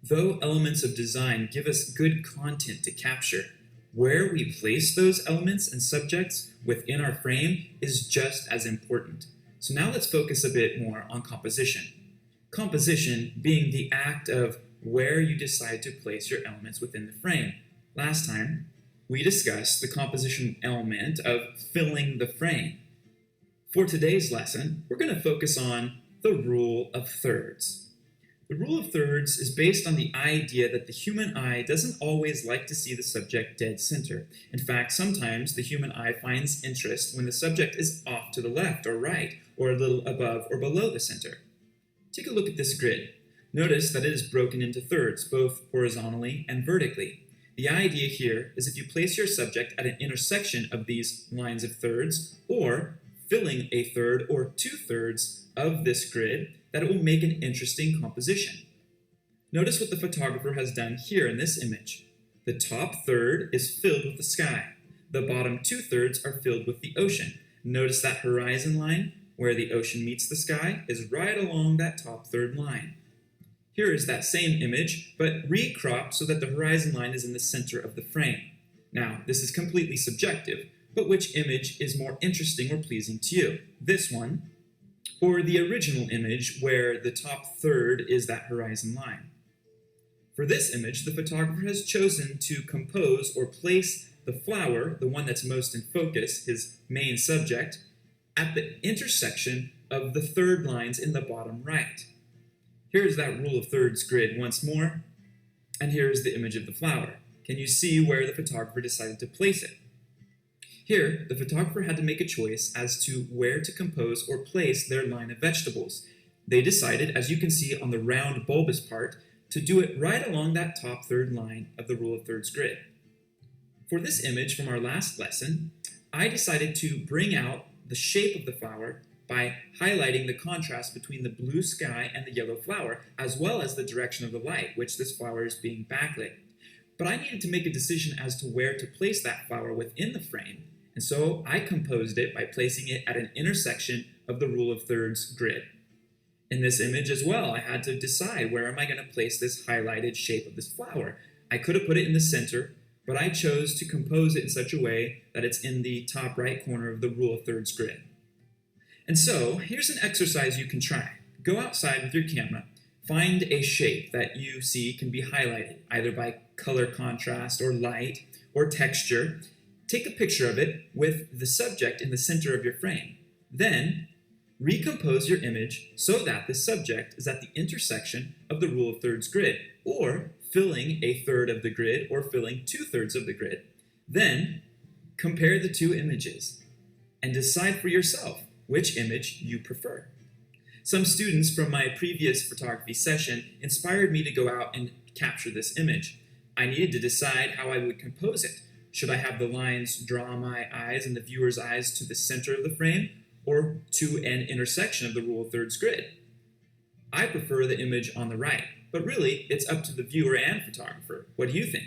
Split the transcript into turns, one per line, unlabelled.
Though elements of design give us good content to capture, where we place those elements and subjects within our frame is just as important. So now let's focus a bit more on composition. Composition being the act of where you decide to place your elements within the frame. Last time, we discussed the composition element of filling the frame. For today's lesson, we're going to focus on the rule of thirds. The rule of thirds is based on the idea that the human eye doesn't always like to see the subject dead center. In fact, sometimes the human eye finds interest when the subject is off to the left or right, or a little above or below the center. Take a look at this grid. Notice that it is broken into thirds, both horizontally and vertically. The idea here is if you place your subject at an intersection of these lines of thirds, or filling a third or 2/3 of this grid, that it will make an interesting composition. Notice what the photographer has done here in this image. The top third is filled with the sky. The bottom 2/3 are filled with the ocean. Notice that horizon line where the ocean meets the sky is right along that top third line. Here is that same image, but recropped so that the horizon line is in the center of the frame. Now, this is completely subjective, but which image is more interesting or pleasing to you? This one, or the original image where the top third is that horizon line? For this image, the photographer has chosen to compose or place the flower, the one that's most in focus, his main subject, at the intersection of the third lines in the bottom right. Here's that rule of thirds grid once more, and here's the image of the flower. Can you see where the photographer decided to place it? Here, the photographer had to make a choice as to where to compose or place their line of vegetables. They decided, as you can see on the round bulbous part, to do it right along that top third line of the rule of thirds grid. For this image from our last lesson, I decided to bring out the shape of the flower by highlighting the contrast between the blue sky and the yellow flower, as well as the direction of the light, which this flower is being backlit. But I needed to make a decision as to where to place that flower within the frame, and so I composed it by placing it at an intersection of the rule of thirds grid. In this image as well, I had to decide where am I going to place this highlighted shape of this flower. I could have put it in the center, but I chose to compose it in such a way that it's in the top right corner of the rule of thirds grid. And so, here's an exercise you can try. Go outside with your camera, find a shape that you see can be highlighted, either by color contrast or light or texture. Take a picture of it with the subject in the center of your frame. Then, recompose your image so that the subject is at the intersection of the rule of thirds grid, or filling a third of the grid, or filling 2/3 of the grid. Then, compare the two images and decide for yourself which image you prefer. Some students from my previous photography session inspired me to go out and capture this image. I needed to decide how I would compose it. Should I have the lines draw my eyes and the viewer's eyes to the center of the frame, or to an intersection of the rule of thirds grid? I prefer the image on the right, but really it's up to the viewer and photographer. What do you think?